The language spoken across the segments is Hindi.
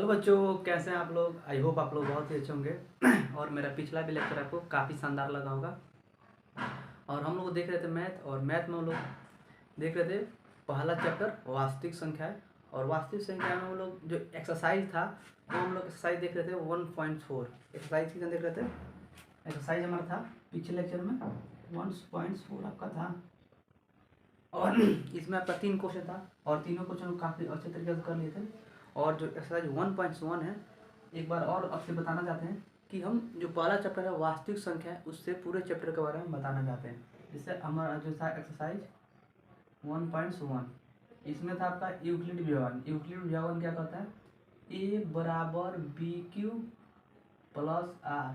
हेलो बच्चों, कैसे हैं आप लोग। आई होप आप लोग बहुत ही अच्छे होंगे। और मेरा पिछला भी लेक्चर आपको काफ़ी शानदार लगा होगा। और हम लोग देख रहे थे मैथ, और मैथ में हम लोग देख रहे थे पहला चैप्टर वास्तविक संख्या है। और वास्तविक संख्या में हम लोग जो एक्सरसाइज था वो हम लोग एक्सरसाइज देख रहे थे 1.4। एक्सरसाइज कितना देख रहे थे। एक्सरसाइज हमारा था पिछले लेक्चर में 1.4 आपका था। और इसमें आपका 3 क्वेश्चन था और तीनों क्वेश्चन काफ़ी अच्छे तरीके से कर लिए थे। और जो एक्सरसाइज 1.1 है, एक बार और आपसे बताना चाहते हैं कि हम जो पहला चैप्टर है वास्तविक संख्या है उससे पूरे चैप्टर के बारे में बताना चाहते हैं। जिससे हमारा जो था एक्सरसाइज 1.1, इसमें था आपका यूक्लिड व्यावन। यूक्लिड व्यावन क्या कहता है, ए बराबर बी क्यू प्लस आर।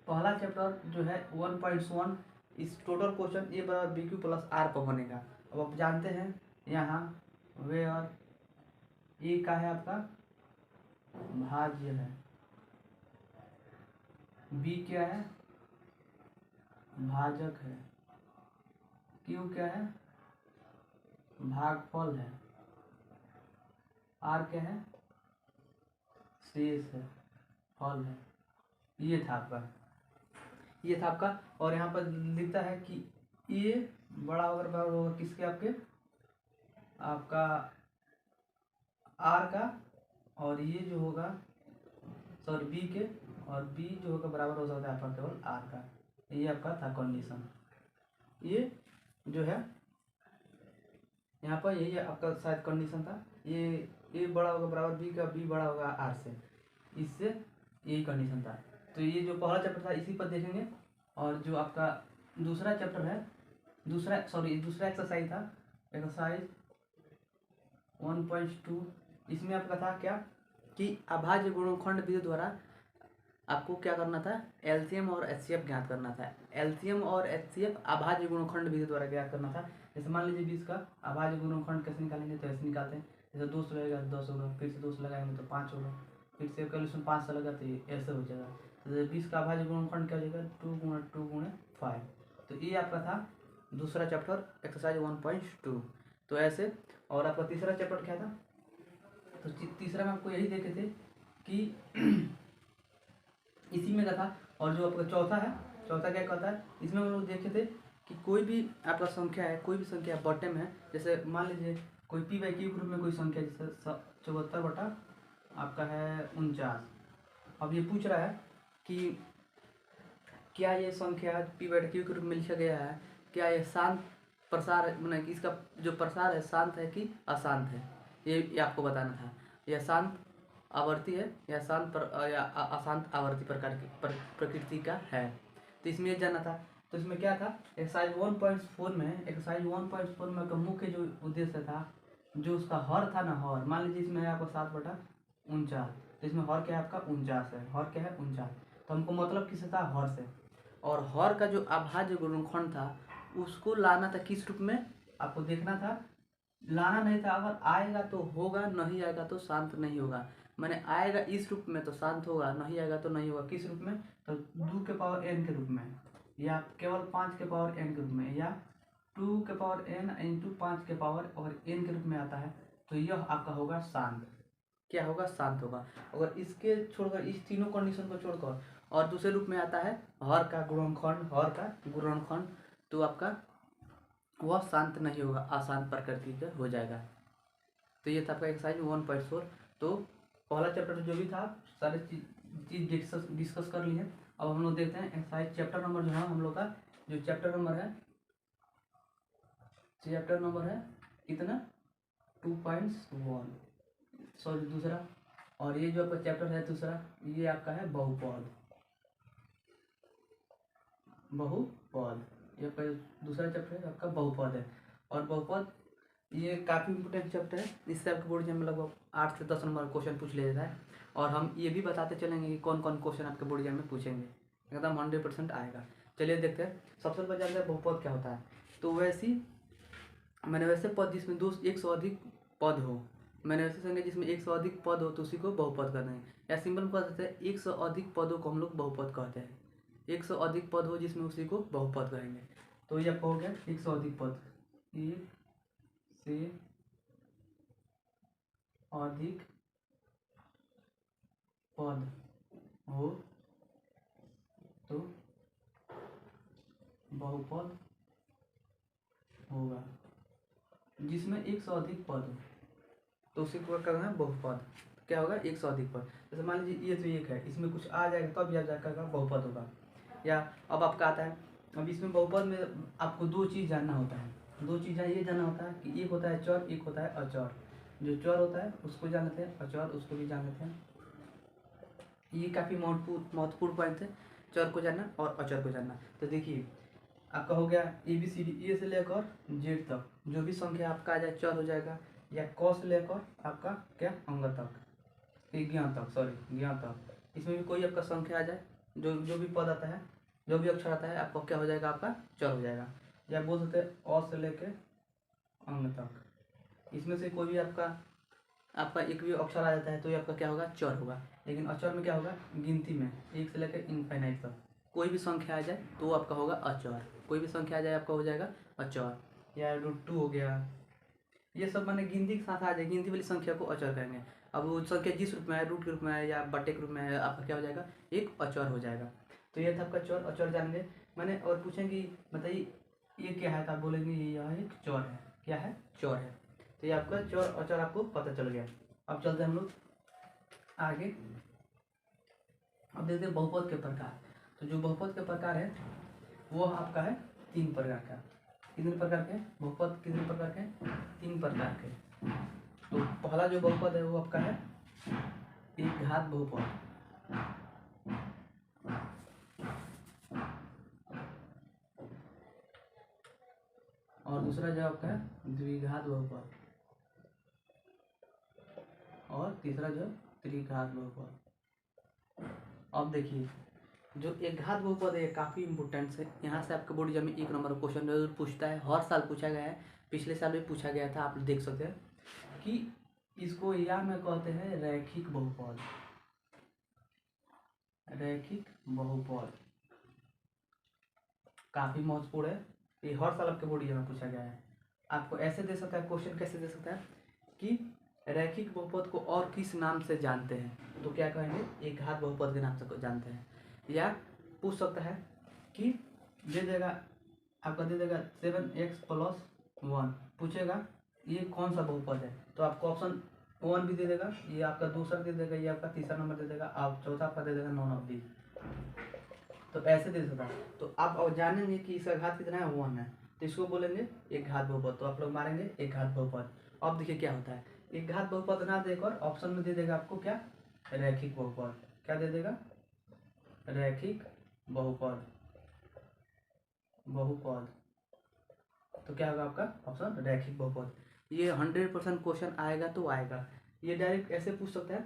पहला चैप्टर जो है 1.1, इस टोटल क्वेश्चन ए बराबर बी क्यू प्लस आर पर बनेगा। अब आप जानते हैं यहाँ वेयर ए का है आपका भाज्य है, बी क्या है भाजक है, क्यू क्या है भागफल है, आर क्या है शेष है, फल है। ये था आपका और यहाँ पर लिखता है कि ये बड़ा अगर बराबर होगा किसके, आपका आर का, और ये जो होगा सॉरी बी के, और बी जो होगा बराबर हो सकता है आपका केवल आर का। ये आपका था कंडीशन। ये जो है यहाँ पर यही आपका शायद कंडीशन था, ये ए बड़ा होगा बराबर बी का, बी बड़ा होगा आर से, इससे यही कंडीशन था। तो ये जो पहला चैप्टर था इसी पर देखेंगे। और जो आपका दूसरा चैप्टर है, दूसरा एक्सरसाइज था एक्सरसाइज 1.2। इसमें आपका था क्या कि अभाज्य गुणनखंड विधि द्वारा आपको क्या करना था, एलसीएम और एचसीएफ ज्ञात करना था। एलसीएम और एचसीएफ अभाज्य गुणनखंड विधि द्वारा ज्ञात करना था। जैसे मान लीजिए 20 का अभाज्य गुणनखंड कैसे निकालेंगे, तो ऐसे निकालते हैं। जैसे 2 से लगेगा तो 10 होगा, फिर से 2 से लगाएंगे तो 5 होगा, फिर से कैलकुलेशन 5 से लगा तो ये ऐसे हो जाएगा। तो 20 का अभाज्य गुणनखंड क्या हो जाएगा 2 × 5। तो ये आपका था दूसरा चैप्टर एक्सरसाइज 1.2। तो ऐसे। और आपका तीसरा चैप्टर क्या था, तो तीसरा में आपको यही देखे थे कि इसी में का था। और जो आपका चौथा है, चौथा क्या कहता है, इसमें हम लोग देखे थे कि कोई भी आपका संख्या है, कोई भी संख्या बॉटम है। जैसे मान लीजिए कोई पी बाई क्यू ग्रुप में कोई संख्या, जैसे 74 बटा आपका है 49। अब ये पूछ रहा है कि क्या ये संख्या पी बाई क्यू ग्रुप में लिखा गया है, क्या ये शांत प्रसार मतलब कि इसका जो प्रसार है शांत है कि अशांत है, ये आपको बताना था। यह शांत आवर्ती है या या अशांत आवर्ती प्रकार की प्रकृति का है, तो इसमें ये जानना था। तो इसमें क्या था, एक्सरसाइज 1.4 में आपका मुख्य जो उद्देश्य था, जो उसका हर था ना, हर मान लीजिए इसमें है आपका 7 बटा 49, तो इसमें हर क्या है आपका 49 है, हर क्या है 49। तो हमको मतलब किससे था, हर से। और हर का जो अभाज्य गुणनखंड था उसको लाना था किस रूप में, आपको देखना था। लाना नहीं था, अगर आएगा तो होगा, नहीं आएगा तो शांत नहीं होगा। मैंने आएगा इस रूप में तो शांत होगा, नहीं आएगा तो नहीं होगा। किस रूप में, तो 2 के पावर n के रूप में, या केवल 5 के पावर n के रूप में, या 2 के पावर n इंटू 5 के पावर और n के रूप में आता है। तो यह आपका होगा शांत। क्या होगा, शांत होगा। अगर इसके छोड़कर, इस तीनों कंडीशन को छोड़कर और दूसरे रूप में आता है हर का गुणनखंड, तो आपका वह शांत नहीं होगा, अशांत प्रकृति का हो जाएगा। तो ये था आपका एक्सरसाइज 1.4। तो पहला चैप्टर जो भी था सारे चीज डिस्कस कर लिए। अब हम लोग देखते हैं एक्सरसाइज चैप्टर नंबर जो है हम लोग का, जो चैप्टर नंबर है कितना 2.1, सॉरी दूसरा। और ये जो आपका चैप्टर है दूसरा, ये आपका है बहुपद। ये आपका दूसरा चैप्टर है आपका बहुपद है। और बहुपद ये काफ़ी इंपोर्टेंट चैप्टर है, इससे आपके बोर्ड एग्जाम में लगभग 8 से 10 नंबर क्वेश्चन पूछ लिया जाता है। और हम ये भी बताते चलेंगे कि कौन कौन क्वेश्चन आपके बोर्ड एग्जाम में पूछेंगे, एकदम 100% आएगा। चलिए देखते हैं। सबसे पहले जानते हैं बहुपद क्या होता है। तो वैसे पद जिसमें 1 से अधिक पद हो, मैंने वैसे संख्या जिसमें 1 से अधिक पद हो तो उसी को बहुपद कहते हैं। या सिंपल पद कहते हैं 1 से अधिक पदों को हम लोग बहुपद कहते हैं। 1 से अधिक पद हो जिसमें उसी को बहुपद कहेंगे। तो ये आपका हो गया 1 से अधिक पद, 1 से अधिक पद हो तो बहुपद होगा। जिसमें एक से अधिक पद हो तो उसे क्या करना है, बहुपद। क्या होगा, एक से अधिक पद। जैसे मान लीजिए ये तो एक है, इसमें कुछ आ जाएगा तब भी आप जाकर बहुपद होगा। या अब आपका आता है, अब इसमें बहुपद में आपको दो चीज़ जानना होता है। दो चीज़ ये जानना होता है कि एक होता है चर, एक होता है अचर। जो चर होता है उसको जान लेते हैं, अचर उसको भी जान लेते हैं। ये काफ़ी महत्वपूर्ण पॉइंट है, चर को जानना और अचर को जानना। तो देखिए आपका हो गया ABCD, ए से लेकर जेड तक जो भी संख्या आपका आ जाए चर हो जाएगा, या क से लेकर आपका क्या अंग तक, ज्ञान तक, सॉरी ज्ञान तक। इसमें भी कोई आपका संख्या आ जाए, जो भी पद आता है, जो भी अक्षर आता है, आपका क्या हो जाएगा, आपका चर हो जाएगा। या बोल सकते हैं अ से लेकर अंग तक। इसमें से कोई भी आपका एक भी अक्षर आ जाता है तो ये आपका क्या होगा, चर होगा। लेकिन अचर में क्या होगा, गिनती में एक से लेकर इनफाइनाइट तक कोई भी संख्या आ जाए तो आपका होगा अचर। कोई भी संख्या आ जाए आपका हो जाएगा अचर। या √2 हो गया, ये सब माने गिनती के साथ आ जाए, गिनती वाली संख्या को अचर कहेंगे। अब वो संख्या जिस रूप में है, रूट के रूप में है या बट्टे के रूप में है, आपका क्या हो जाएगा, एक अचर हो जाएगा। तो ये था आपका चर अचर जानेंगे। मैंने और पूछेंगे बताइए ये क्या है, तो आप बोलेंगे यह एक चर है। क्या है, चर है। तो ये आपका चर अचर आपको पता चल गया। अब चलते हैं हम लोग आगे। अब देखते हैं बहुपद के प्रकार। तो जो बहुपद के प्रकार है वो आपका है 3 प्रकार का। कितने प्रकार के बहुपद, कितने प्रकार के, 3 प्रकार के। तो पहला जो बहुपद है वो आपका है एक घात बहुपद। और दूसरा जो आपका है द्विघात बहुपद। और तीसरा जो त्रिघात बहुपद। अब देखिए जो एक घात बहुपद है काफ़ी इंपॉर्टेंट है। यहाँ से आपके बोर्ड में 1 नंबर क्वेश्चन जरूर पूछता है, हर साल पूछा गया है, पिछले साल भी पूछा गया था। आप देख सकते हैं कि इसको या में कहते हैं रैखिक बहुपद। रैखिक बहुपद काफ़ी महत्वपूर्ण है, ये हर साल आपके बोर्ड में पूछा गया है। आपको ऐसे दे सकता है क्वेश्चन, कैसे दे सकता है कि रैखिक बहुपद को और किस नाम से जानते हैं, तो क्या कहेंगे, एक घात बहुपद के नाम से जानते हैं। या पूछ सकता है कि दे देगा, आपका दे देगा 7x + 1, पूछेगा ये कौन सा बहुपद है, तो आपको ऑप्शन 1 भी दे देगा, ये आपका दूसरा दे देगा, ये आपका तीसरा नंबर दे देगा, आप चौथा आपका दे देगा नॉन ऑफ दी। तो ऐसे दे सकता है। तो आप जानेंगे कि इसका घात कितना है, 1 है, तो इसको बोलेंगे एक घात बहुपद। तो आप लोग मारेंगे एक घात बहुपद। अब देखिए क्या होता है, एक घात बहुपद ना देकर ऑप्शन में दे देगा आपको क्या, रैखिक बहुपद। क्या दे देगा, रैखिक बहुपद। बहुपद तो क्या होगा आपका ऑप्शन रैखिक बहुपद। ये 100% क्वेश्चन आएगा तो आएगा। ये डायरेक्ट ऐसे पूछ सकता है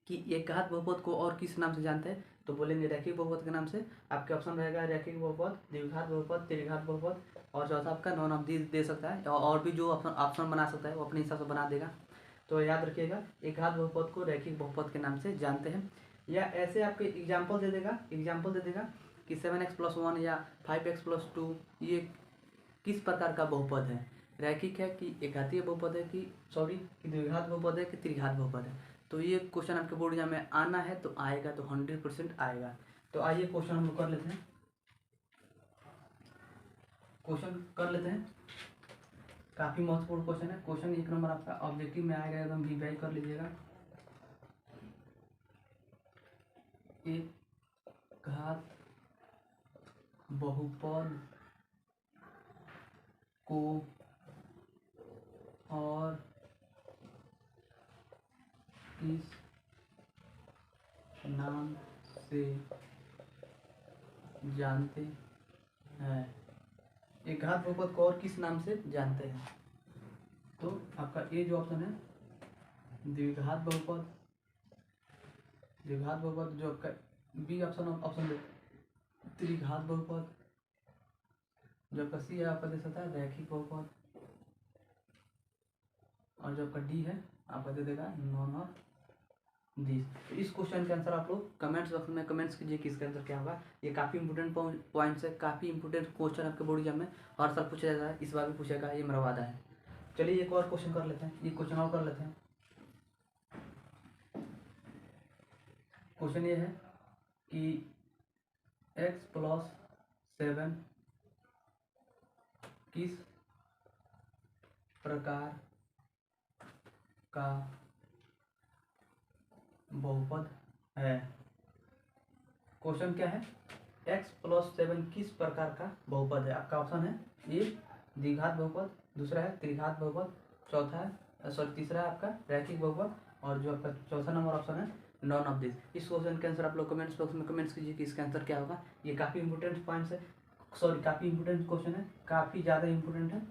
कि एक घात बहुपद को और किस नाम से जानते हैं, तो बोलेंगे रैखिक बहुपद के नाम से। आपके ऑप्शन रहेगा रैखिक बहुपद, द्विघात बहुपद, त्रिघात बहुपद, और चौथा आपका नॉन ऑफ दी दे सकता है। और भी जो ऑप्शन बना सकता है वो अपने हिसाब से बना देगा। तो याद रखिएगा एक घात बहुपद को रैखिक बहुपद के नाम से जानते हैं। या ऐसे आपके एग्जाम्पल दे देगा कि 7x + 1 या 5x + 2 ये किस प्रकार का बहुपद है, रैखिक है कि एकघातीय बहुपद है कि कि द्विघात बहुपद है कि त्रिघात बहुपद है। तो ये क्वेश्चन आपके बोर्ड एग्जाम में आना है तो आएगा, तो 100% आएगा। तो आइए क्वेश्चन हम लोग कर लेते हैं, काफ़ी महत्वपूर्ण क्वेश्चन है। क्वेश्चन 1 नंबर आपका ऑब्जेक्टिव में आएगा, एकदम रिवाइज कर लीजिएगा। एक घात बहुपद को और किस नाम से जानते हैं, एक घात बहुपद को और किस नाम से जानते हैं। तो आपका ए जो ऑप्शन है द्विघात बहुपद, जो आपका बी ऑप्शन दे त्रिघात बहुपद, जो आपका सी है आपका दे सकता है रैखिक बहुपद, और जो आपका डी है आपका दे देगा नॉन ऑफ दिस। तो इस क्वेश्चन के आंसर आप लोग कमेंट्स बॉक्स में कमेंट्स कीजिए कि इसका आंसर क्या होगा। ये काफ़ी इंपॉर्टेंट पॉइंट्स है, काफ़ी इंपॉर्टेंट क्वेश्चन आपके बोर्ड एग्जाम में हर साल पूछा जाता है, इस बार भी पूछेगा, ये मेरा वादा है। चलिए एक और क्वेश्चन कर लेते हैं, ये क्वेश्चन और कर लेते हैं। क्वेश्चन ये है कि x+7 किस प्रकार का बहुपद है। क्वेश्चन क्या है, x+7 किस प्रकार का बहुपद है। आपका ऑप्शन है ए द्विघात बहुपद, दूसरा है त्रिघात बहुपद, चौथा है तीसरा है आपका रैखिक बहुपद, और जो आपका चौथा नंबर ऑप्शन है नॉन ऑफ दिस। इस क्वेश्चन के आंसर आप लोग कमेंट्स बॉक्स में कमेंट्स कीजिए कि इसका आंसर क्या होगा। ये काफ़ी इंपॉर्टेंट पॉइंट्स है, सॉरी काफ़ी इंपॉर्टेंट क्वेश्चन है, काफ़ी ज़्यादा इंपॉर्टेंट है।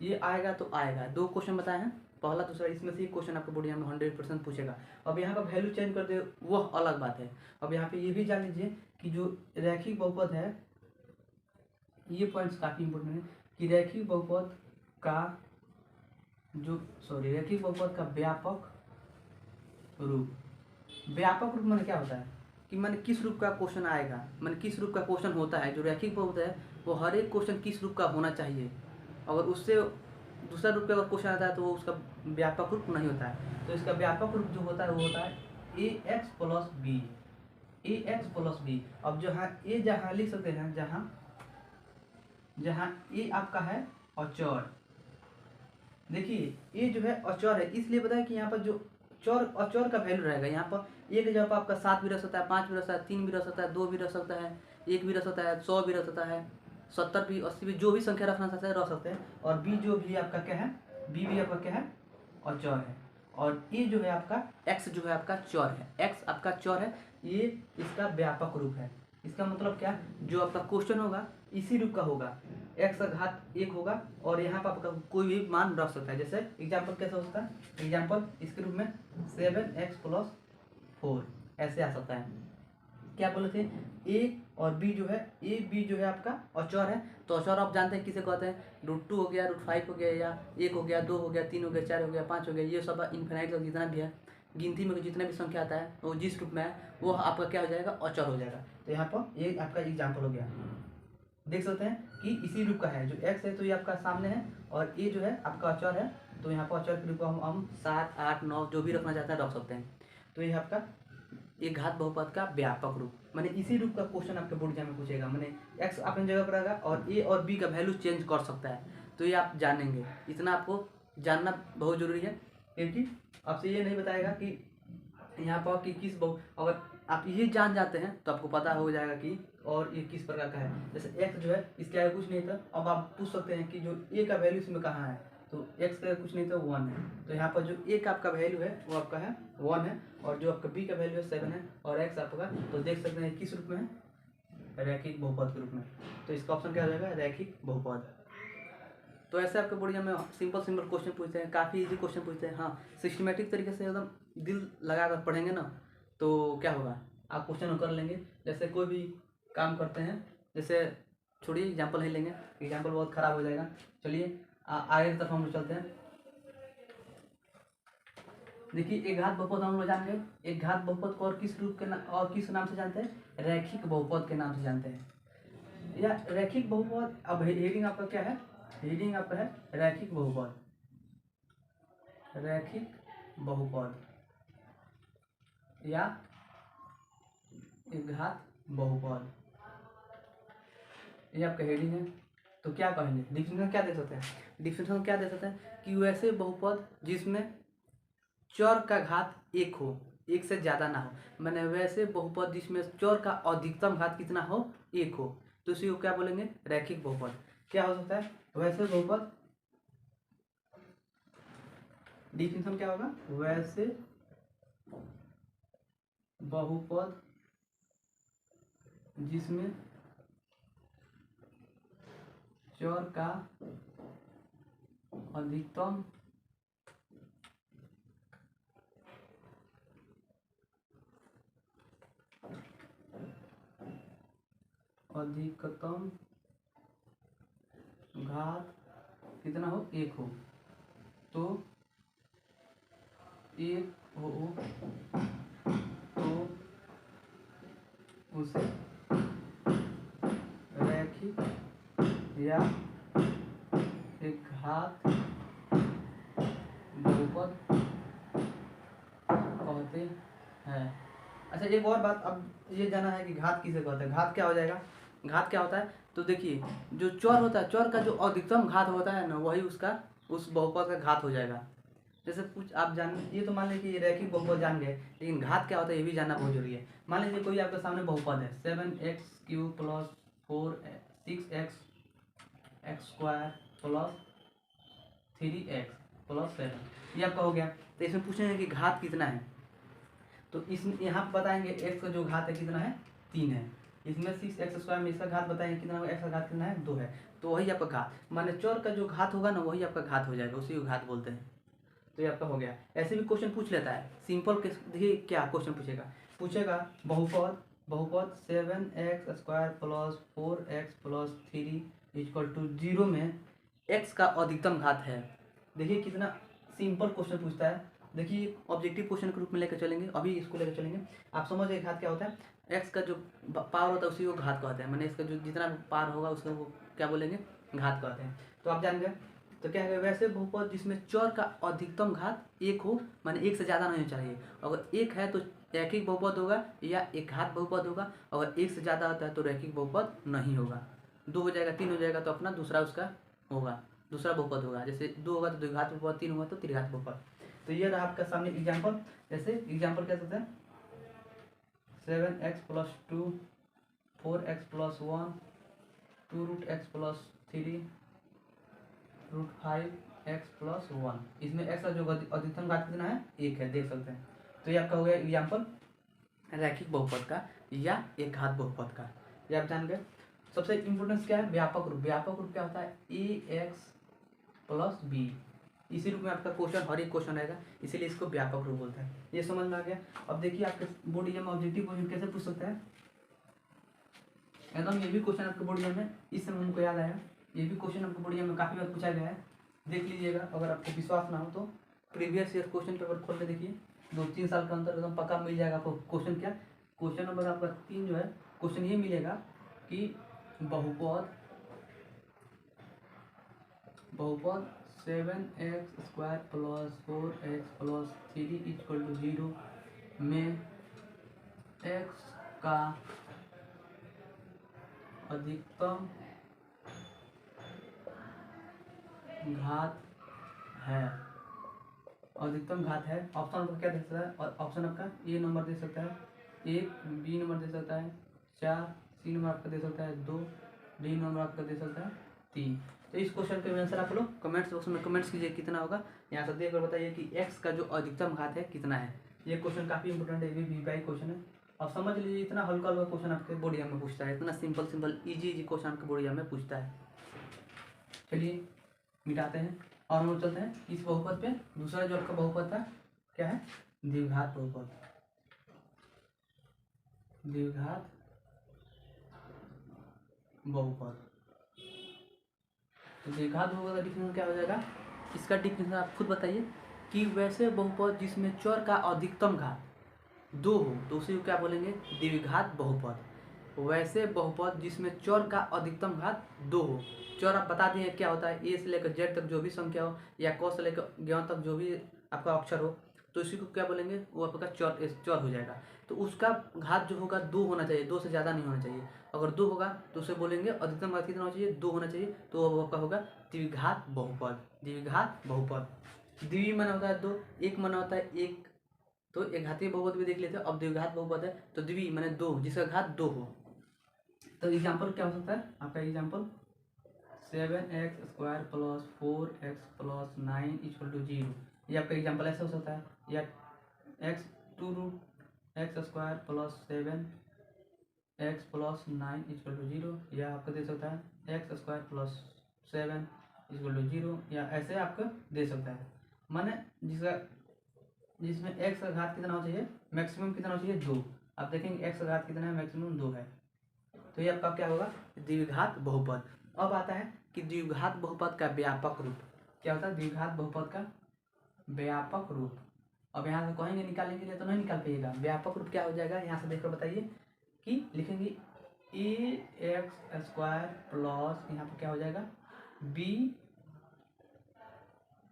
ये आएगा तो आएगा, 2 क्वेश्चन बताए हैं, पहला दूसरा, इसमें से एक क्वेश्चन आपको बोर्ड में 100% पूछेगा। अब यहाँ का वैल्यू चेंज कर दे वो अलग बात है। अब यहाँ पे ये भी जान लीजिए कि जो रैखिक बहुपद है, ये पॉइंट्स काफ़ी इंपॉर्टेंट है कि रैखिक बहुपद का रैखिक बहुपद का व्यापक रूप। व्यापक रूप माने क्या होता है कि माने किस रूप का क्वेश्चन आएगा, माने किस रूप का क्वेश्चन होता है। जो रैखिक बहुपद है वो हर एक क्वेश्चन किस रूप का होना चाहिए, अगर उससे दूसरा रूप का अगर क्वेश्चन आता है तो वो उसका व्यापक रूप नहीं होता है। तो इसका व्यापक रूप जो होता है वो होता है ax+b, ax+b। अब जहाँ ए जहाँ लिख सकते हैं, जहाँ ए आपका है अचर, देखिए ए जो है अचर है, इसलिए बताया कि यहाँ पर जो अचर का वैल्यू रहेगा, यहाँ पर एक जगह पर आपका 7 भी रह सकता है, 5 भी रह सकता है, 3 भी रह सकता है, 2 भी रह सकता है, 1 भी रह सकता है, 100 भी रह सकता है, 70 भी, 80 भी, जो भी संख्या रखना चाहते हैं रह सकते हैं। और बी जो भी आपका क्या है, बी भी आपका क्या है अचर है। और ए जो है आपका एक्स जो है आपका चर है, एक्स आपका चर है, ये इसका व्यापक रूप है। इसका मतलब क्या, जो आपका क्वेश्चन होगा इसी रूप का होगा, x का घात 1 होगा और यहाँ पर आपका कोई भी मान रख सकता है। जैसे एग्जाम्पल कैसे हो सकता है, एग्जाम्पल इसके रूप में 7x+4 ऐसे आ सकता है। क्या बोले थे, ए और बी जो है, ए बी जो है आपका अचर है, तो अचर आप जानते हैं किसे कहते हैं, √2 हो गया, √5 हो गया, या 1 हो गया, 2 हो गया, 3 हो गया, 4 हो गया, 5 हो गया, ये सब इन्फिनाइट तक जितना भी है, गिनती में जितना भी संख्या आता है वो जिस रूप में है वो आपका क्या हो जाएगा, अचर हो जाएगा। तो यहाँ पर ये आपका एग्जाम्पल हो गया, देख सकते हैं कि इसी रूप का है। जो x है तो ये आपका सामने है, और ये जो है आपका अचर है, तो यहाँ पर अचर के रूप में हम 7, 8, 9 जो भी रखना चाहते हैं रख सकते हैं। तो ये आपका एक घात बहुपद का व्यापक रूप, माने इसी रूप का क्वेश्चन आपके बोर्ड एग्जाम में पूछेगा, माने x अपनी जगह पर आएगा और a और b का वैल्यू चेंज कर सकता है। तो ये आप जानेंगे, इतना आपको जानना बहुत जरूरी है, क्योंकि आपसे ये नहीं बताएगा कि यहाँ पर कि किस अगर आप ये जान जाते हैं तो आपको पता हो जाएगा कि और ये किस प्रकार का है। जैसे x जो है इसके आगे कुछ नहीं था, अब आप पूछ सकते हैं कि जो a का वैल्यू इसमें कहाँ है, तो x का कुछ नहीं था 1 है, तो यहाँ पर जो a का आपका वैल्यू है वो आपका है 1 है, और जो आपका b का वैल्यू है 7 है, और x आपका, तो देख सकते हैं किस रूप में है, रैखिक बहुपद के रूप में। तो इसका ऑप्शन क्या हो जाएगा, रैखिक बहुपद। तो ऐसे आपके बोर्ड में सिंपल क्वेश्चन पूछते हैं, काफ़ी इजी क्वेश्चन पूछते हैं। हाँ, सिस्टमेटिक तरीके से एकदम दिल लगा कर पढ़ेंगे ना तो क्या होगा, आप क्वेश्चन कर लेंगे। जैसे कोई भी काम करते हैं, जैसे छोड़िए एग्जाम्पल ही लेंगे, एग्जाम्पल बहुत ख़राब हो जाएगा। चलिए आगे की तरफ हम लोग चलते हैं। देखिए एक घात बहुपद हम लोग जान गए, एक घात बहुपद को और किस रूप के और किस नाम से जानते हैं, रैखिक बहुपद के नाम से जानते हैं, या रैखिक बहुपद। अब हेडिंग आपका क्या है, हेडिंग आपका है रैखिक बहुपद, रैखिक बहुपद या एक घात बहुपद, ये आपका हेडिंग है। तो क्या कहेंगे, डिफिनेशन क्या दे सकते हैं, डिफिनेशन क्या दे सकते हैं कि वैसे बहुपद जिसमें चर का घात 1 हो, 1 से ज़्यादा ना हो, मैंने वैसे बहुपद जिसमें चर का अधिकतम घात कितना हो, 1 हो, तो इसी को क्या बोलेंगे, रैखिक बहुपद। क्या हो सकता है, वैसे बहुपद, डिफिनेशन क्या होगा, वैसे बहुपद जिसमें चर का अधिकतम घात कितना हो, 1 हो, तो 1 हो तो उसे रैखिक या एक घात बहुपद कहते हैं। अच्छा एक और बात अब ये जाना है कि घात किसे कहते हैं। घात क्या हो जाएगा, घात क्या होता है, तो देखिए जो चौर होता है, चौर का जो अधिकतम घात होता है ना, वही उसका उस बहुपद का घात हो जाएगा। जैसे कुछ आप जान, ये तो मान लीजिए कि रैखिक बहुपद जान गए, लेकिन घात क्या होता है ये भी जानना बहुत जरूरी है। मान लीजिए कोई आपके सामने बहुपद है 7x³ plus 6x² plus 3x plus 7, ये आपका हो गया। तो इसमें पूछेंगे कि घात कितना है, तो इस यहाँ पर बताएंगे x का जो घात है कितना है, 3 है। इसमें 6x² में इसका घात बताएंगे कितना होगा, x का घात कितना है, 2 है। तो वही आपका घात, माने चौर का जो घात होगा ना वही आपका घात हो जाएगा, उसी को घात बोलते हैं। तो ये आपका हो गया। ऐसे भी क्वेश्चन पूछ लेता है सिंपल केस। देखिए क्या क्वेश्चन पूछेगा बहुपद 7x² plus 4x plus 3 equal to 0 में x का अधिकतम घात है। देखिए कितना सिंपल क्वेश्चन पूछता है। देखिए ऑब्जेक्टिव क्वेश्चन के रूप में लेकर चलेंगे, अभी इसको लेकर चलेंगे। आप समझ गए घात क्या होता है, x का जो पावर होता है उसी को घात कहते हैं, मैंने इसका जो जितना पावर होगा उसको वो क्या बोलेंगे, घात कहते हैं। तो आप जान गए। तो क्या है, वैसे बहुपद जिसमें चौर का अधिकतम घात 1 हो, माने 1 से ज़्यादा नहीं चाहिए। अगर 1 है तो रैखिक बहुपद होगा या एक घात बहुपद होगा, अगर 1 से ज़्यादा होता है तो रैखिक बहुपद नहीं होगा। 2 हो जाएगा, 3 हो जाएगा तो अपना दूसरा उसका होगा, दूसरा बहुपद होगा। जैसे 2 होगा तो द्विघात बहुपद, 3 होगा तो त्रिघात बहुपद। तो ये रहा आपका सामने एग्जाम्पल। जैसे एग्जाम्पल क्या सकते हैं, 7x plus 2 4x plus 1 2√x plus 3 √5x plus 1। इसमें x का जो अधिकतम घात कितना है, 1 है, देख सकते हैं। तो ये आपका हो गया एग्जाम्पल रैखिक बहुपद का या एक घात बहुपद का, ये आप जान गए। सबसे इम्पोर्टेंस क्या है, व्यापक रूप। व्यापक रूप क्या होता है, ax प्लस b। इसी रूप में आपका क्वेश्चन, हर एक क्वेश्चन रहेगा, इसीलिए इसको व्यापक रूप बोलते हैं। ये समझ में आ गया। अब देखिए आपके बोर्ड एग्जाम में ऑब्जेक्टिव क्वेश्चन कैसे पूछ सकते हैं, एकदम ये भी क्वेश्चन आपके बोर्ड एग्जाम में इस समय हमको याद आया, ये भी क्वेश्चन आपको बोर्ड एग्जाम में काफ़ी बार पूछा गया है, देख लीजिएगा। अगर आपको विश्वास ना हो तो प्रीवियस ईयर क्वेश्चन पेपर खोल के देखिए, 2-3 साल के अंदर एकदम पक्का मिल जाएगा आपको क्वेश्चन। क्या क्वेश्चन नंबर आपका 3 जो है, क्वेश्चन ये मिलेगा कि बहुपद 7x² plus 4x plus 3 equal to 0 में x का अधिकतम घात है, अधिकतम घात है। ऑप्शन आपका क्या दे सकता है, और ऑप्शन आपका ए नंबर दे सकता है 1, बी नंबर दे सकता है 4, सी नंबर आपका दे सकता है 2, डी नंबर आपका दे सकता है 3। तो इस क्वेश्चन के आंसर आप लोग कमेंट्स बॉक्स में कमेंट्स कीजिए कितना होगा। यहाँ से देखकर बताइए कि x का जो अधिकतम घात है कितना है। ये क्वेश्चन काफ़ी इंपॉर्टेंट है, ये भी वीआई क्वेश्चन है। अब समझ लीजिए इतना हल्का हल्का क्वेश्चन आपके बोर्ड एग्जाम में पूछता है, इतना सिंपल सिंपल इजी क्वेश्चन आपके बोर्ड एग्जाम में पूछता है। चलिए मिटाते हैं और हम लोग चलते हैं इस बहुपद पे। दूसरा जो आपका बहुपद था क्या है, द्विघात बहुपद। द्विघात बहुपद, तो द्विघात बहुपद का डिफिनेशन क्या हो जाएगा, इसका डिफिनेशन आप खुद बताइए कि वैसे बहुपद जिसमें चौर का अधिकतम घात 2 हो तो उसी को क्या बोलेंगे, द्विघात बहुपद। वैसे बहुपद जिसमें चौर का अधिकतम घात 2 हो। चौर आप बता दिए क्या होता है, ए से लेकर जेड तक जो भी संख्या हो या क से लेकर ज्ञ तक जो भी आपका अक्षर हो, तो इसी को क्या बोलेंगे, वो आपका चौर हो जाएगा। तो उसका घात जो होगा 2 होना चाहिए, 2 से ज़्यादा नहीं होना चाहिए। अगर 2 होगा तो उसे बोलेंगे अधिकतम घात कितना होना चाहिए, 2 होना चाहिए, तो वो आपका होगा द्विघात बहुपद। द्विघात बहुपद, द्वि माना होता है 2, एक माना होता है 1, तो एक घातीय बहुपद भी देख लेते हैं। अब द्विघात बहुपद है तो द्वि माने 2, जिसका घात 2 हो। तो एग्जाम्पल क्या हो सकता है आपका, example 7x² plus 4x plus 9 equal to 0। ये आपका एग्जाम्पल ऐसा हो सकता है, या x2√x² plus 7x plus 9 equal to 0, या आपका दे सकता है x² प्लस 7 इक्वल टू 0, या ऐसे आपका दे सकता है। माने जिसमें x का घात कितना होना चाहिए, मैक्सिमम कितना होना चाहिए, 2। आप देखेंगे x का घात कितना है, मैक्सिमम 2 है। तो ये आपका क्या होगा, द्विघात बहुपद। अब आता है कि द्विघात बहुपद का व्यापक रूप क्या होता है, द्विघात बहुपद का व्यापक रूप। अब यहाँ से कहेंगे निकालेंगे लिए तो नहीं निकाल पाइएगा। व्यापक रूप क्या हो जाएगा, यहाँ से देखकर बताइए कि लिखेंगे ax² प्लस यहाँ पर क्या हो जाएगा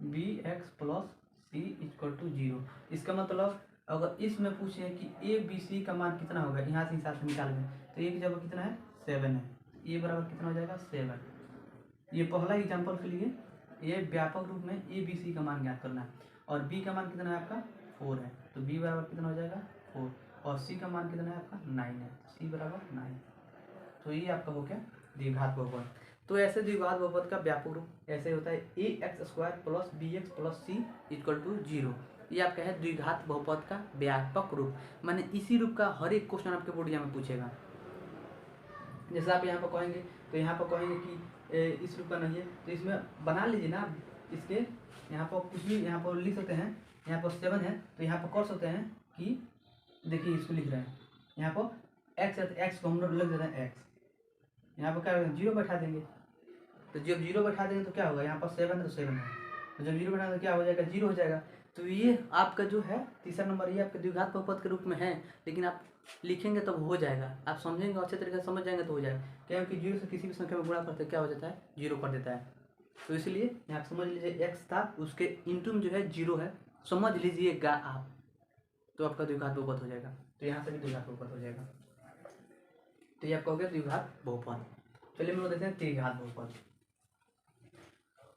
bx plus c equal to 0। इसका मतलब अगर इसमें पूछे कि ए बी सी का मान कितना होगा, यहाँ से हिसाब से निकाल में, तो ए की जगह कितना है 7 है, ए बराबर कितना हो जाएगा 7। ये पहला एग्जाम्पल के लिए ये व्यापक रूप में ए बी सी का मान ज्ञात करना है, और बी का मान कितना है आपका 4 है, तो बी बराबर कितना हो जाएगा 4, और सी का मान कितना है आपका 9 है, सी बराबर 9। तो ये आपका हो गया द्विघात बहुपद। तो ऐसे द्विघात बहुपद का व्यापक रूप ऐसे होता है a x square plus b x plus c equal to 0। ये आपका है द्विघात बहुपद का व्यापक रूप, माने इसी रूप का हर एक क्वेश्चन आपके बोर्ड में पूछेगा। जैसे आप यहाँ पर कहेंगे तो यहाँ पर कहेंगे कि इस रूप का नहीं है, तो इसमें बना लीजिए ना, इसके यहाँ पर कुछ भी यहाँ पर लिख सकते हैं, यहाँ पर 7 है तो यहाँ पर कर सकते हैं कि देखिए इसको लिख रहे हैं, यहाँ पर एक्स है तो एक्स को हम लोग लग देते हैं एक्स, यहाँ पर क्या करेंगे 0 बैठा देंगे, तो जब 0 बैठा देंगे तो क्या होगा, यहाँ पर 7 है तो 7 है, तो जब 0 बैठा देंगे तो क्या हो जाएगा 0 हो जाएगा। तो ये आपका जो है तीसरा नंबर ये आपके द्विघात बहुपद के रूप में है, लेकिन आप लिखेंगे तब हो जाएगा, आप समझेंगे अच्छे तरीके से समझ जाएंगे तो हो जाएगा, क्योंकि 0 से किसी भी संख्या में गुणा करते क्या हो जाता है 0 कर देता है। तो इसलिए यहाँ समझ लीजिए x था उसके इंटू में जो है 0 है, समझ लीजिएगा आप, तो आपका द्विघात बहुपद हो जाएगा। तो यहाँ से भी द्विघात बहुपद हो जाएगा। तो ये आपका हो गया द्विघात बहुपद। चलिए हम लोग देखते हैं त्रिघात बहुपद।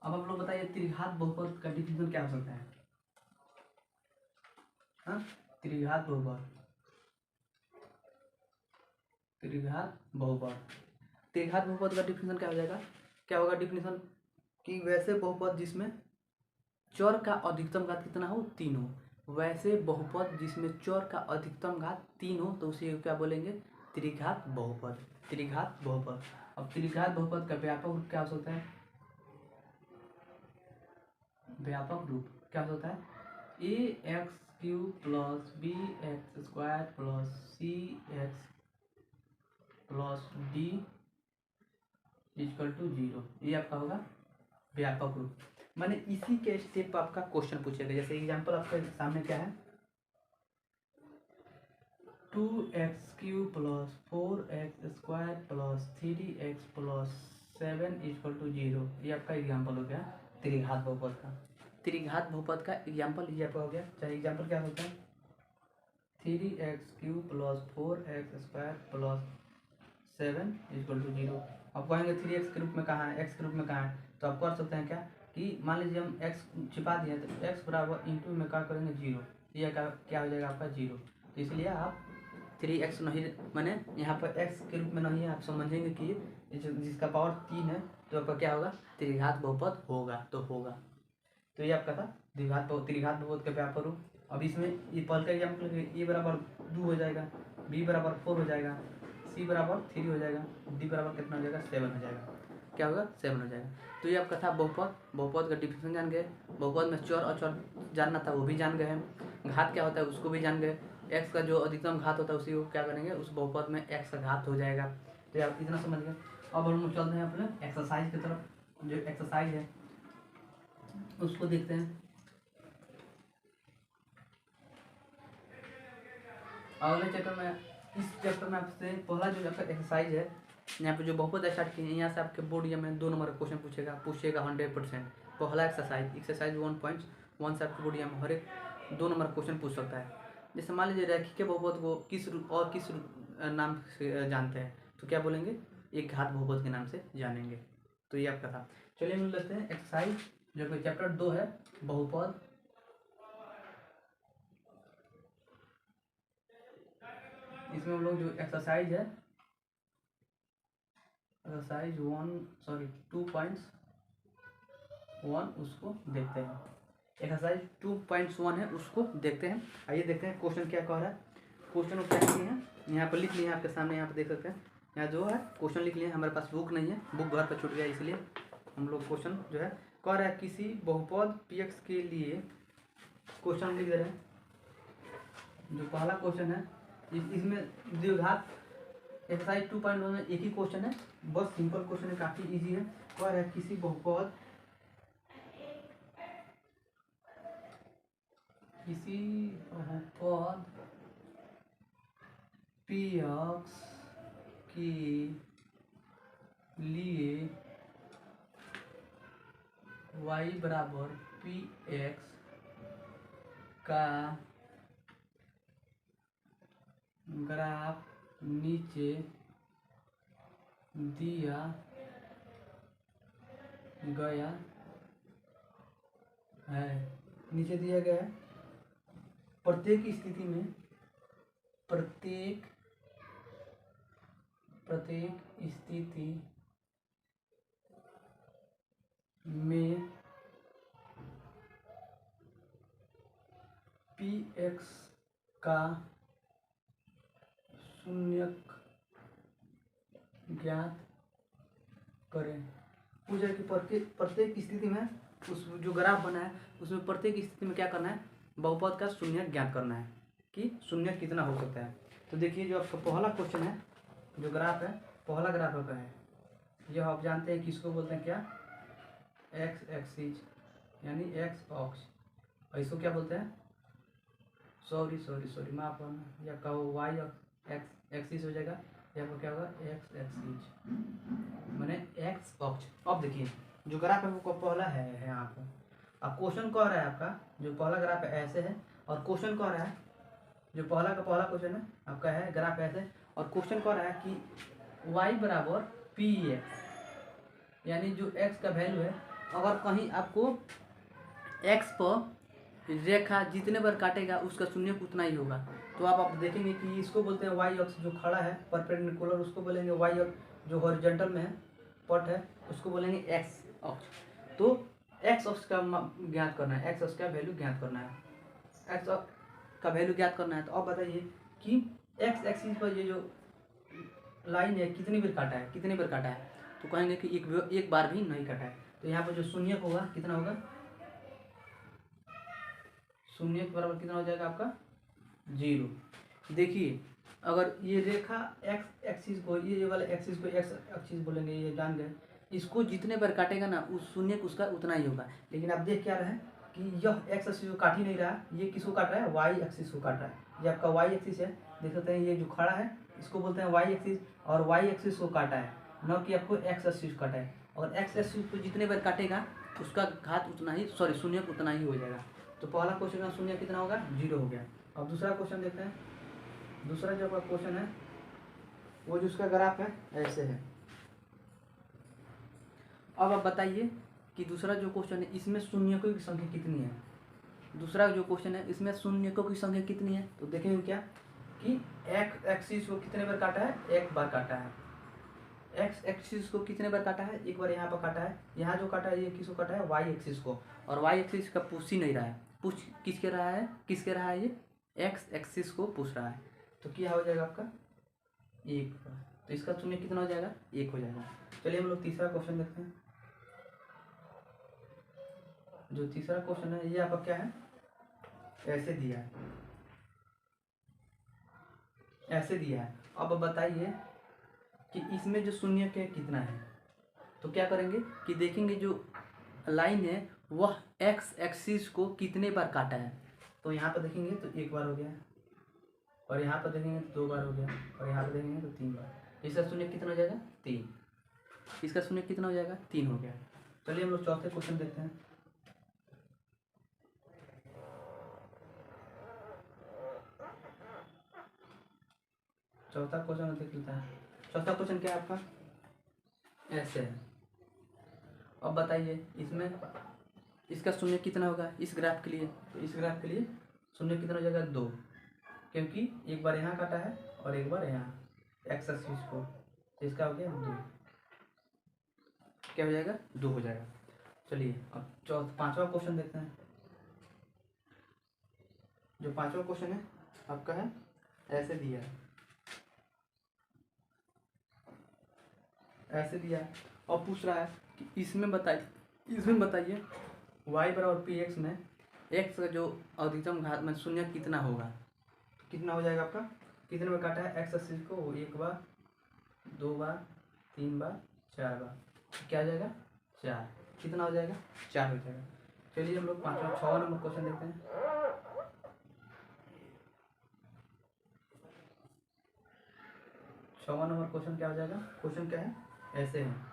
अब आप लोग बताइए त्रिघात बहुपद का डिफिनेशन क्या हो सकता है। हाँ, त्रिघात बहुपद, त्रिघात बहुपद, त्रिघात बहुपद का डिफिनेशन क्या हो जाएगा, क्या होगा डिफिनेशन कि वैसे बहुपद जिसमें चर का अधिकतम घात कितना हो 3 हो, वैसे बहुपद जिसमें चर का अधिकतम घात 3 हो तो उसे क्या बोलेंगे त्रिघात बहुपद, त्रिघात बहुपद। अब त्रिघात बहुपद का व्यापक रूप क्या हो सकता है, व्यापक रूप क्या हो सकता है a x cube plus b x square plus c x plus d equal to 0। ये आपका होगा व्यापक रूप, माने इसी के स्टेप आपका क्वेश्चन पूछेगा। जैसे एग्जांपल आपके सामने क्या है 2x³ plus 4x square plus 3x plus 7 equal to 0। ये आपका एग्जांपल हो गया त्रिघात बहुपद का, त्रिघात बहुपद का एग्जांपल ये आपका हो गया। चाहे एग्जांपल क्या होता है 3x³ plus 4x square plus 7 equal to 0। आप कहेंगे 3x के रूप में कहाँ है, x के रूप में कहाँ है, तो आप कर सकते हैं क्या कि मान लीजिए हम x छिपा दिए तो x बराबर इंटू में क्या करेंगे 0, ये क्या हो जाएगा आपका 0। तो इसलिए आप 3x नहीं, मैंने यहाँ पर x के रूप में नहीं है, आप समझेंगे कि जिसका पावर 3 है तो आपका क्या होगा त्रिघात बहुपद होगा, तो होगा। तो ये आपका था त्रिघात बहुपद का व्यापक रूप। अब इसमें ये पहले का एग्जाम्पल ए बराबर 2 हो जाएगा, बी बराबर 4 हो जाएगा, सी बराबर 3 हो जाएगा, डी बराबर कितना हो जाएगा 7 हो जाएगा, क्या होगा 7 हो जाएगा। तो ये आपका था बहुपद, बहुपद का डिफिनेशन जान गए, बहुपद में चर और चर जानना था वो भी जान गए हैं, घात क्या होता है उसको भी जान गए, एक्स का जो अधिकतम घात होता है उसी को क्या करेंगे उस बहुपद में एक्स का घात हो जाएगा। तो आप इतना समझ गए। अब हम चलते हैं अपने एक्सरसाइज की तरफ, जो एक्सरसाइज है उसको देखते हैं। अगले चैप्टर में, इस चैप्टर में आपसे पहला जो आपका एक्सरसाइज है यहाँ पे जो बहुपद स्टार्ट किए हैं, यहाँ से आपके बोर्ड या में 2 नंबर का क्वेश्चन पूछेगा 100%। पहला एक्सरसाइज 1.1 से आपके बोर्ड या में हर एक 2 नंबर क्वेश्चन पूछ सकता है। जैसे मान लीजिए रैखिक बहुपद को किस नाम से जानते हैं, तो क्या बोलेंगे एक घात बहुपद के नाम से जानेंगे। तो ये आपका था। चलिए मिल लेते हैं एक्सरसाइज जो कि चैप्टर 2 है बहुपद। इसमें हम लोग जो एक्सरसाइज है एक्सरसाइज 2.1 उसको देखते हैं। एक्सरसाइज 2.1 है उसको देखते हैं। आइए देखते हैं क्वेश्चन क्या कह रहा है। क्वेश्चन को क्या किए हैं यहाँ पर लिख लिए हैं आपके सामने, यहाँ पर देख सकते हैं। यहाँ जो है क्वेश्चन लिख लिए, हमारे पास बुक नहीं है, बुक घर पर छूट गया, इसलिए हम लोग क्वेश्चन जो है कह रहा है किसी बहुपद px के लिए क्वेश्चन लिख दे रहे हैं। जो पहला क्वेश्चन है इसमें द्विघात एक्सरसाइज 2.1 में एक ही क्वेश्चन है, बस सिंपल क्वेश्चन है, काफी इजी है। कह रहा है किसी बहुपद px के लिए y बराबर px का ग्राफ नीचे दिया गया है, नीचे दिया गया है प्रत्येक स्थिति में, प्रत्येक स्थिति में px का शून्यक ज्ञात करें। पूछा कि प्रत्येक स्थिति में उस जो ग्राफ बना है उसमें प्रत्येक स्थिति में क्या करना है, बहुपद का शून्यक ज्ञात करना है कि शून्यक कितना हो सकता है। तो देखिए जो आपका पहला क्वेश्चन है, जो ग्राफ है, पहला ग्राफ का है, यह आप जानते हैं कि इसको बोलते हैं क्या, एक्स एक्सिस यानी एक्स अक्ष, और इसको क्या बोलते हैं, सॉरी माफ करना, या कहो वाई एक्स एक्सिस हो जाएगा, या क्या होगा एक्स एक्सिस मैंने एक्स अक्ष। अब देखिए जो ग्राफ है वो पहला है यहाँ पर, अब क्वेश्चन कह रहा है आपका जो पहला ग्राफ है ऐसे है, और क्वेश्चन कह रहा है जो पहला क्वेश्चन है आपका है ग्राफ ऐसे, और क्वेश्चन कह रहा है कि y बराबर पी एक्स, यानी जो x का वैल्यू है, अगर कहीं आपको x पर रेखा जितने बार काटेगा उसका शून्य उतना ही होगा। तो आप देखेंगे कि इसको बोलते हैं y अक्ष जो खड़ा है परपेंडिकुलर, उसको बोलेंगे y अक्ष, जो हॉरिजॉन्टल में है पट है उसको बोलेंगे x अक्ष। तो x अक्ष का ज्ञात करना है, x अक्ष का वैल्यू ज्ञात करना है, x का वैल्यू ज्ञात करना है। तो अब बताइए कि x एक्सिस पर ये जो लाइन है कितनी बार काटा है, तो कहेंगे कि एक बार भी नहीं काटा है। तो यहाँ पर जो शून्य होगा कितना होगा, शून्य के बराबर कितना हो जाएगा आपका 0। देखिए अगर ये रेखा एक्स एक्सिस को, ये वाला एक्सिस को एक्स एक्सिस बोलेंगे, ये जान गए, इसको जितने बार काटेगा ना उस शून्य उसका उतना ही होगा। लेकिन आप देख क्या रहे हैं कि यह एक्स एक्सिस को काट ही नहीं रहा, ये किसको काट रहा है, वाई एक्सिस को काट रहा है। ये आपका वाई एक्सिस है, देख सकते हैं ये जो खड़ा है इसको बोलते हैं वाई एक्सिस, और वाई एक्सिस को काटा है, न कि आपको एक्स एक्सिस काटा है। और एक्स एक्सिस को जितने बार काटेगा उसका घात उतना ही, सॉरी शून्य उतना ही हो जाएगा। तो पहला क्वेश्चन का शून्य कितना होगा, 0 हो गया। अब दूसरा क्वेश्चन देखते हैं। दूसरा जो आपका क्वेश्चन है वो जो उसका ग्राफ है ऐसे है। अब आप बताइए कि दूसरा जो क्वेश्चन है इसमें शून्यकों की संख्या कितनी है। दूसरा जो क्वेश्चन है इसमें शून्यकों की संख्या कितनी है, तो देखेंगे क्या कि एक्स एक्सिस को कितने बार काटा है, एक बार काटा है। एक्स एक्सिस को कितने बार काटा है, एक बार यहाँ पर काटा है। यहाँ जो काटा है ये किसको काटा है, वाई एक्सिस को, और वाई एक्सिस का पूछ ही नहीं रहा है, पूछ किसके रहा है ये एक्स एक्सिस को पूछ रहा है। तो क्या हो जाएगा आपका 1 बार, तो इसका शून्य कितना हो जाएगा, 1 हो जाएगा। चलिए हम लोग तीसरा क्वेश्चन देखते हैं। जो तीसरा क्वेश्चन है ये आपका क्या है, ऐसे दिया है। अब बताइए कि इसमें जो शून्य के कितना है। तो क्या करेंगे कि देखेंगे जो लाइन है वह एक्स एक्सिस को कितने बार काटा है। तो यहाँ पर देखेंगे तो 1 बार हो गया, और यहाँ पर देखेंगे तो 2 बार हो गया, और यहाँ पर देखेंगे तो 3 बार। इसका शून्य कितना हो जाएगा 3। इसका शून्य कितना हो जाएगा 3 हो गया। चलिए हम लोग चौथे क्वेश्चन देखते हैं। चौथा क्वेश्चन देख लेता है। चौथा क्वेश्चन क्या है आपका, ऐसे है। अब बताइए इसमें इसका शून्य कितना होगा इस ग्राफ के लिए। तो इस ग्राफ के लिए शून्य कितना हो जाएगा 2, क्योंकि एक बार यहाँ काटा है और एक बार यहाँ एक्स एक्सिस को, तो इसका हो गया 2। क्या हो जाएगा 2 हो जाएगा। चलिए अब पांचवा क्वेश्चन देखते हैं। जो पांचवा क्वेश्चन है आपका है ऐसे दिया है, ऐसे दिया है, और पूछ रहा है कि इसमें बताइए y बराबर पी एक्स में x का जो अधिकतम घात में शून्य कितना होगा। कितना हो जाएगा आपका, कितने बार काटा है एक्स एक्सिस को, 1 बार, 2 बार, 3 बार, 4 बार। क्या हो जाएगा 4। कितना हो जाएगा 4 हो जाएगा। चलिए हम लोग 6वां नंबर क्वेश्चन देखते हैं। 6वां नंबर क्वेश्चन क्या हो जाएगा, क्वेश्चन क्या है ऐसे है।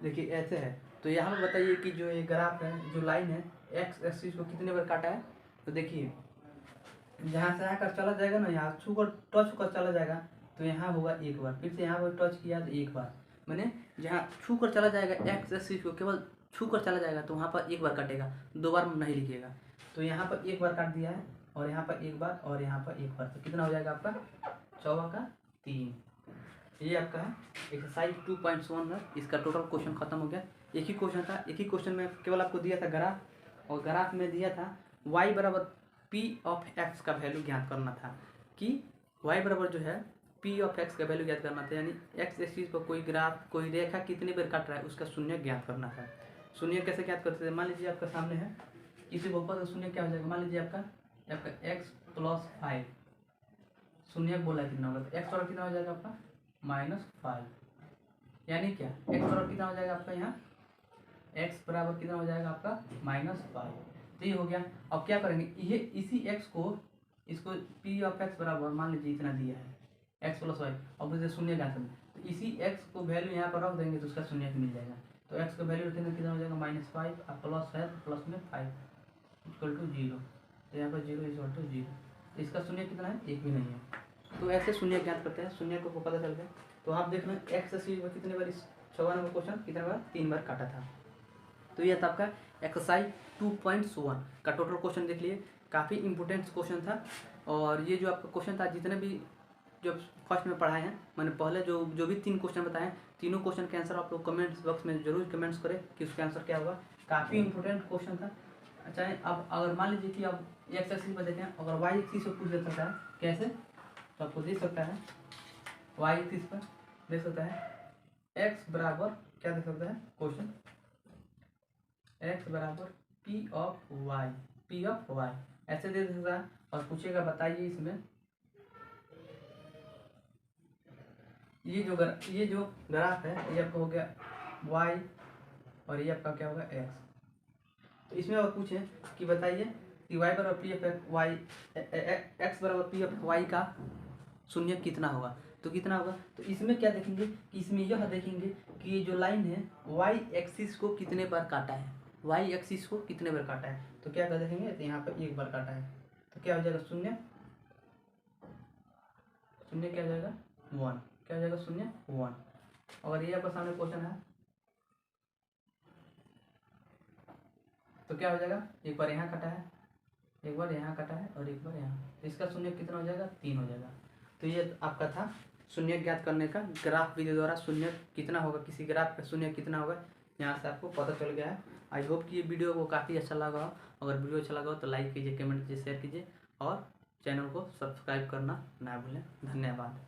देखिए ऐसे है। तो यहाँ पर बताइए कि जो ये ग्राफ है, जो लाइन है एक्स एक्सिस को कितने बार काटा है, तो देखिए जहाँ से आकर चला जाएगा ना, यहाँ छू कर टच कर चला जाएगा तो यहाँ होगा एक बार, फिर से यहाँ पर टच किया तो एक बार, मैंने जहाँ छू कर चला जाएगा एक्स एक्सिस को केवल छू कर चला जाएगा तो वहाँ पर एक बार कटेगा, दो बार नहीं लिखिएगा। तो यहाँ पर एक बार काट दिया है और यहाँ पर एक बार और यहाँ पर एक बार, तो कितना हो जाएगा आपका 14 का 3। ये आपका है एक्सरसाइज 2.1 है। इसका टोटल क्वेश्चन खत्म हो गया। एक ही क्वेश्चन था, एक ही क्वेश्चन में केवल आपको दिया था ग्राफ, और ग्राफ में दिया था y बराबर पी ऑफ एक्स का वैल्यू ज्ञात करना था, कि y बराबर जो है पी ऑफ एक्स का वैल्यू ज्ञात करना था, यानी एक्स एक्सिस पर कोई ग्राफ कोई रेखा कितने बार काट रहा है उसका शून्य ज्ञात करना था। शून्य कैसे ज्ञात करते थे, मान लीजिए आपका सामने है किसी बहुपद का शून्य क्या हो जाएगा, मान लीजिए आपका एक्स प्लस 5 शून्य बोला कितना होगा, तो एक्स बराबर कितना हो जाएगा आपका -5, यानी क्या एक्स बराबर कितना हो जाएगा आपका यहाँ एक्स बराबर कितना हो जाएगा आपका -5। तो ये हो गया। अब क्या करेंगे, ये इसी एक्स को इसको पी ऑफ एक्स बराबर मान लीजिए इतना दिया है एक्स प्लस वाई, अब उसे शून्य ज्ञात करना, तो इसी एक्स को वैल्यू यहाँ पर रख देंगे तो उसका शून्य मिल जाएगा। तो एक्स का वैल्यू रखेंगे कितना हो जाएगा -5, अब प्लस है तो प्लस में 5 इक्वल टू 0, तो यहाँ पर 0 इक्वल टू 0, तो इसका शून्य कितना है, एक भी नहीं है। तो ऐसे शून्य ज्ञात करते हैं, शून्य को पता चल गया। तो आप देख लें एक्स एक्सिस में कितने बार, इस 54 नंबर क्वेश्चन कितने बार, 3 बार काटा था। तो ये था आपका एक्सरसाइज 2.1 का टोटल क्वेश्चन देख लिए, काफ़ी इंपॉर्टेंट क्वेश्चन था। और ये जो आपका क्वेश्चन था, जितने भी जो फर्स्ट में पढ़ाए हैं, मैंने पहले जो भी 3 क्वेश्चन बताए, तीनों क्वेश्चन के आंसर आप लोग कमेंट्स बॉक्स में जरूर कमेंट्स करें कि उसका आंसर क्या होगा। काफ़ी इंपॉर्टेंट क्वेश्चन था। अच्छा अब अगर मान लीजिए कि अब एक्स एक्सिस पर देखें, अगर वाई एक्सिस पर पूछ दे सकता है कैसे, तो आपको दे सकता है वाई एक्सिस पर दे सकता है एक्स बराबर क्या दे सकता है क्वेश्चन, एक्स बराबर पी ऑफ वाई ऐसे दे सकता है, और पूछेगा बताइए इसमें ये जो ग्राफ है ये आपका हो गया वाई और ये आपका क्या होगा एक्स। तो इसमें और पूछे कि बताइए कि वाई बराबर पी एफ वाई एक्स बराबर पी एफ वाई का शून्य कितना होगा, तो कितना होगा। तो इसमें क्या देखेंगे कि इसमें यह देखेंगे कि ये जो लाइन है वाई एक्सिस को कितने बार काटा है, वाई एक्सिस को कितने बार काटा है, तो क्या कर देखेंगे, तो यहाँ पर एक बार काटा है, तो क्या हो जाएगा शून्य क्या हो जाएगा 1, क्या हो जाएगा 0 1। अगर ये आपका सामने क्वेश्चन है तो क्या हो जाएगा, एक बार यहाँ कटा है, एक बार यहाँ कटा है और एक बार यहाँ, तो इसका शून्य कितना हो जाएगा 3 हो जाएगा। तो ये आपका था शून्य ज्ञात करने का, ग्राफ विधि द्वारा शून्य कितना होगा, किसी ग्राफ का शून्य कितना होगा, यहाँ से आपको पता चल गया है। आई होप कि ये वीडियो को काफ़ी अच्छा लगा हो। अगर वीडियो अच्छा लगा हो तो लाइक कीजिए, कमेंट कीजिए, शेयर कीजिए और चैनल को सब्सक्राइब करना ना भूलें। धन्यवाद।